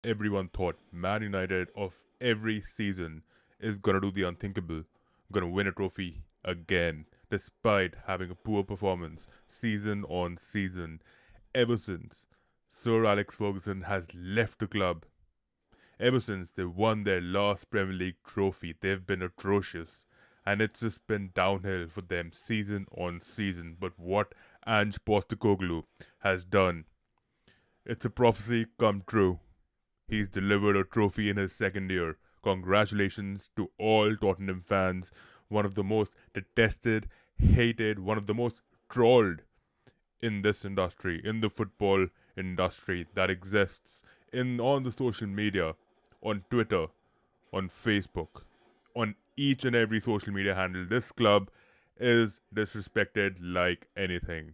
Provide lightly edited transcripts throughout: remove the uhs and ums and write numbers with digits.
everyone thought Man United of every season is gonna do the unthinkable, gonna win a trophy again, despite having a poor performance season on season. Ever since Sir Alex Ferguson has left the club, ever since they won their last Premier League trophy, they've been atrocious. And it's just been downhill for them season on season. But what Ange Postecoglou has done, it's a prophecy come true. He's delivered a trophy in his second year. Congratulations to all Tottenham fans. One of the most detested, hated, one of the most trolled in this industry, in the football industry that exists in on the social media, on Twitter, on Facebook, on each and every social media handle. This club is disrespected like anything.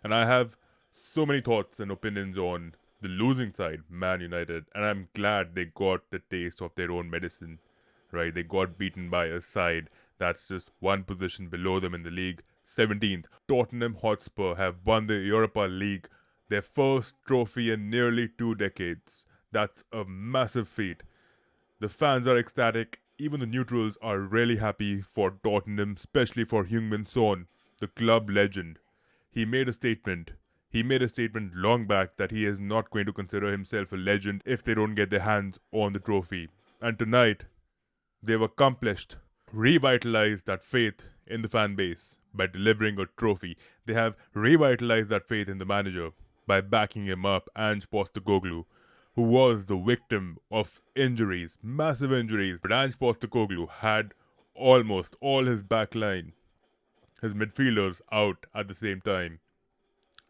And I have so many thoughts and opinions on the losing side, Man United, and I'm glad they got the taste of their own medicine, right? They got beaten by a side that's just one position below them in the league, 17th. Tottenham Hotspur have won the Europa League, their first trophy in nearly 2 decades. That's a massive feat. The fans are ecstatic. Even the neutrals are really happy for Tottenham, especially for Heung-min Son, the club legend. He made a statement. He made a statement long back that he is not going to consider himself a legend if they don't get their hands on the trophy. And tonight, they've accomplished, revitalized that faith in the fan base by delivering a trophy. They have revitalized that faith in the manager by backing him up, Ange Postecoglou, who was the victim of injuries, massive injuries. But Ange Postecoglou had almost all his back line, his midfielders out at the same time.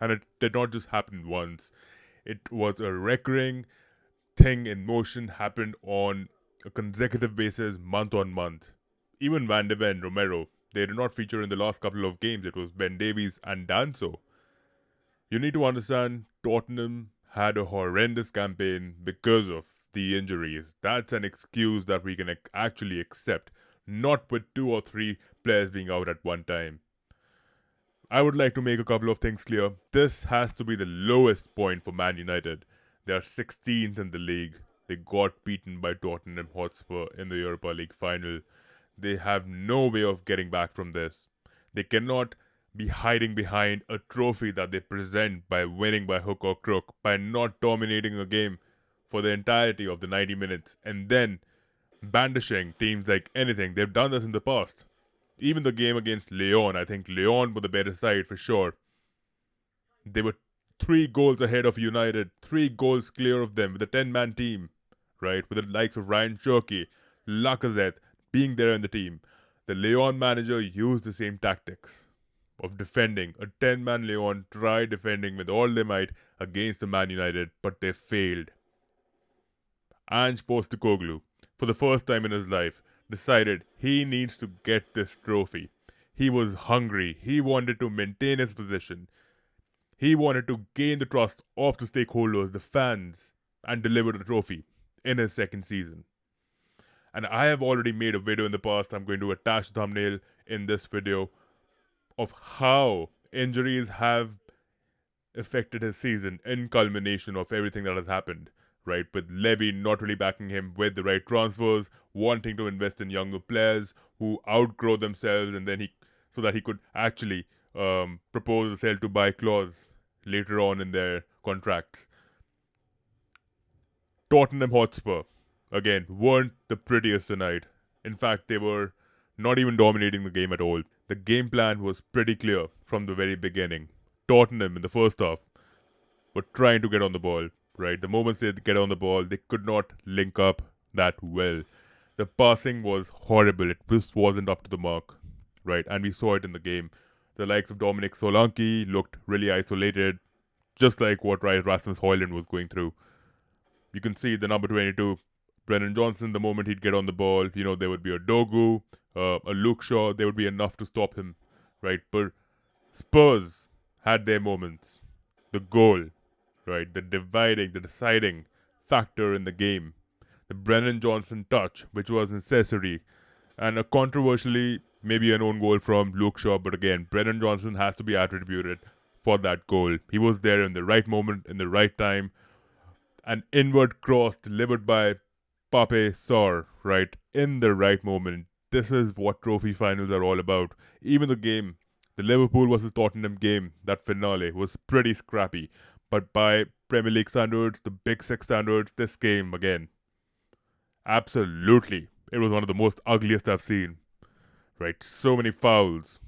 And it did not just happen once. It was a recurring thing in motion, happened on a consecutive basis, month on month. Even Van de Ven, Romero, they did not feature in the last couple of games. It was Ben Davies and Danso. You need to understand Tottenham had a horrendous campaign because of the injuries. That's an excuse that we can actually accept, not with 2 or 3 players being out at one time. I would like to make a couple of things clear. This has to be the lowest point for Man United. They are 16th in the league. They got beaten by Tottenham Hotspur in the Europa League final. They have no way of getting back from this. They cannot be hiding behind a trophy that they present by winning by hook or crook, by not dominating a game for the entirety of the 90 minutes, and then bandishing teams like anything. They've done this in the past. Even the game against Lyon, I think Lyon were the better side for sure. They were 3 goals ahead of United, 3 goals clear of them with a 10-man team, right? With the likes of Ryan Cherky, Lacazette being there in the team. The Lyon manager used the same tactics of defending. A 10-man Lyon tried defending with all their might against the Man United, but they failed. Ange Postecoglou, for the first time in his life, decided he needs to get this trophy. He was hungry. He wanted to maintain his position. He wanted to gain the trust of the stakeholders, the fans, and deliver the trophy in his second season. And I have already made a video in the past. I'm going to attach the thumbnail in this video of how injuries have affected his season in culmination of everything that has happened. Right, with Levy not really backing him with the right transfers, wanting to invest in younger players who outgrow themselves, and then so that he could actually propose a sell to buy clause later on in their contracts. Tottenham Hotspur, again, weren't the prettiest tonight. In fact, they were not even dominating the game at all. The game plan was pretty clear from the very beginning. Tottenham in the first half were trying to get on the ball. Right, the moments they get on the ball, they could not link up that well. The passing was horrible. It just wasn't up to the mark. Right, and we saw it in the game. The likes of Dominic Solanke looked really isolated, just like what Rasmus Højlund was going through. You can see the number 22, Brennan Johnson, the moment he'd get on the ball, there would be a Dogu, a Luke Shaw, there would be enough to stop him. Right, but Spurs had their moments. The goal, right, the deciding factor in the game. The Brennan Johnson touch, which was necessary, and a controversially, maybe an own goal from Luke Shaw, but again, Brennan Johnson has to be attributed for that goal. He was there in the right moment, in the right time, An inward cross delivered by Pape Sarr, right, in the right moment. This is what trophy finals are all about. Even the Liverpool versus Tottenham game, that finale, was pretty scrappy. But by Premier League standards, the Big Six standards, this game, again, absolutely. It was one of the most ugliest I've seen. Right? So many fouls.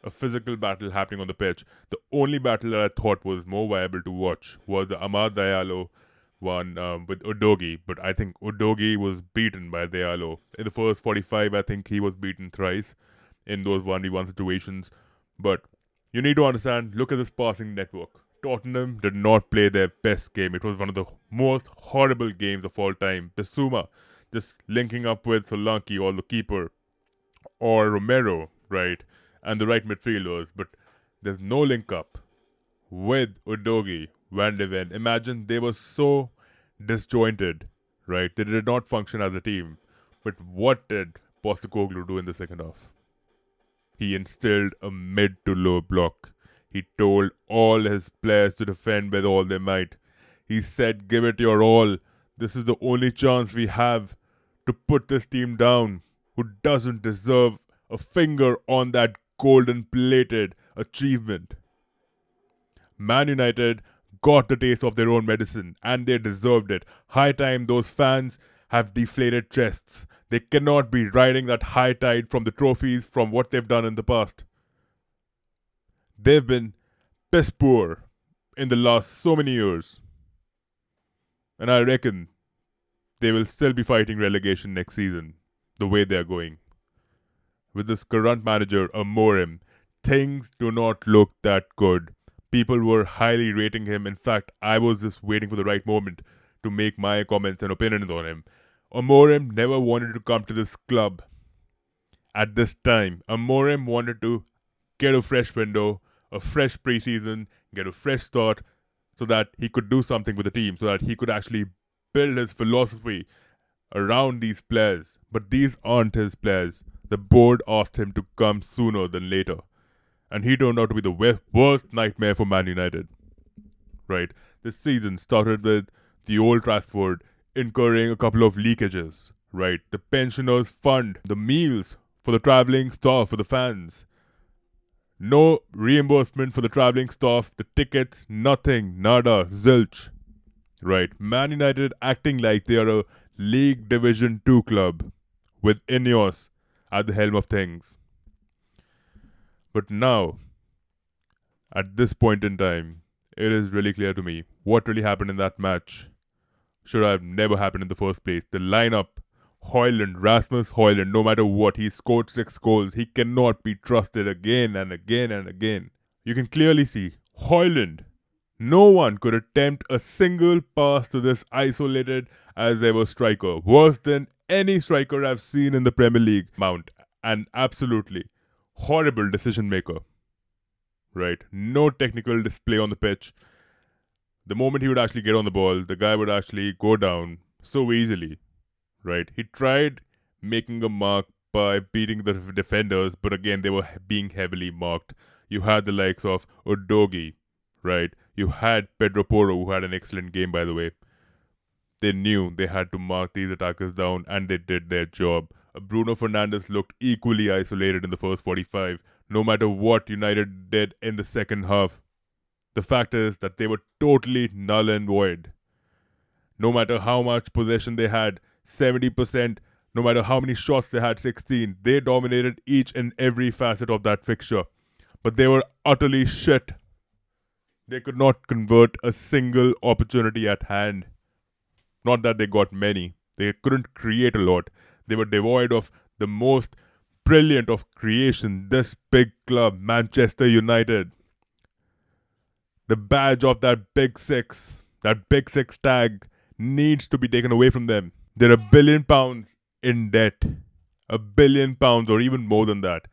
A physical battle happening on the pitch. The only battle that I thought was more viable to watch was the Amad Diallo one with Udogi, but I think Udogi was beaten by Diallo. In the first 45, I think he was beaten thrice in those 1v1 situations. But you need to understand, look at this passing network. Tottenham did not play their best game. It was one of the most horrible games of all time. Bissouma just linking up with Solanke or the keeper or Romero, right? And the right midfielders, but there's no link up with Udogi, Van de Ven. Imagine they were so disjointed, right? They did not function as a team. But what did Postecoglou do in the second half? He instilled a mid to low block. He told all his players to defend with all their might. He said, give it your all. This is the only chance we have to put this team down, who doesn't deserve a finger on that golden plated achievement. Man United got the taste of their own medicine and they deserved it. High time those fans have deflated chests. They cannot be riding that high tide from the trophies from what they've done in the past. They've been piss poor in the last so many years. And I reckon they will still be fighting relegation next season, the way they're going. With this current manager, Amorim, things do not look that good. People were highly rating him. In fact, I was just waiting for the right moment to make my comments and opinions on him. Amorim never wanted to come to this club at this time. Amorim wanted to get a fresh window, a fresh preseason, get a fresh start so that he could do something with the team, so that he could actually build his philosophy around these players. But these aren't his players. The board asked him to come sooner than later. And he turned out to be the worst nightmare for Man United. Right? This season started with the Old Trafford incurring a couple of leakages. Right? The pensioners' fund, the meals for the travelling staff, for the fans. No reimbursement for the travelling staff, the tickets, nothing, nada, zilch. Right? Man United acting like they are a League Division 2 club with Ineos at the helm of things. But now, at this point in time, it is really clear to me what really happened in that match should have never happened in the first place. The lineup, Rasmus Højlund, no matter what, he scored 6 goals. He cannot be trusted again and again and again. You can clearly see, Højlund, no one could attempt a single pass to this isolated as ever striker. Worse than any striker I've seen in the Premier League. Mount, and absolutely horrible decision maker. Right? No technical display on the pitch. The moment he would actually get on the ball, the guy would actually go down so easily. Right? He tried making a mark by beating the defenders, but again, they were being heavily marked. You had the likes of Udogi, right? You had Pedro Porro, who had an excellent game, by the way. They knew they had to mark these attackers down, and they did their job. Bruno Fernandes looked equally isolated in the first 45, no matter what United did in the second half. The fact is that they were totally null and void. No matter how much possession they had, 70%, no matter how many shots they had, 16, they dominated each and every facet of that fixture. But they were utterly shit. They could not convert a single opportunity at hand. Not that they got many. They couldn't create a lot. They were devoid of the most brilliant of creation. This big club, Manchester United. The badge of that Big Six tag needs to be taken away from them. They're £1 billion in debt. £1 billion or even more than that.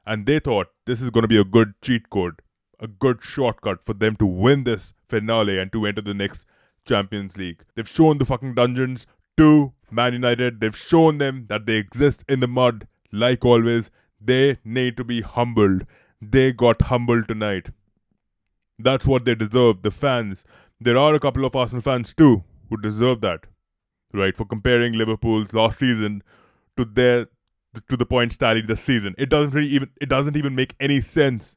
And they thought this is going to be a good cheat code, a good shortcut for them to win this finale and to enter the next Champions League. They've shown the fucking dungeons to Man United. They've shown them that they exist in the mud. Like always, they need to be humbled. They got humbled tonight. That's what they deserve, the fans. There are a couple of Arsenal fans too who deserve that, right? For comparing Liverpool's last season to their to the points tallied this season. It doesn't even make any sense.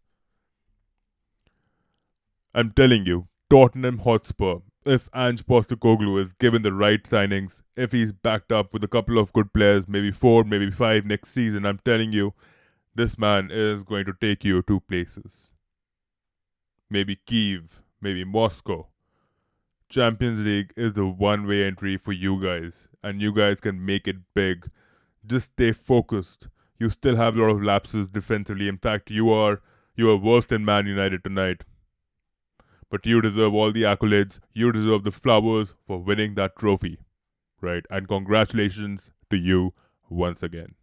I'm telling you, Tottenham Hotspur, if Ange Postecoglou is given the right signings, if he's backed up with a couple of good players, maybe 4, maybe 5 next season, I'm telling you, this man is going to take you to places. Maybe Kiev, maybe Moscow. Champions League is the one-way entry for you guys, and you guys can make it big. Just stay focused. You still have a lot of lapses defensively. In fact, you are worse than Man United tonight. But you deserve all the accolades. You deserve the flowers for winning that trophy, right? And congratulations to you once again.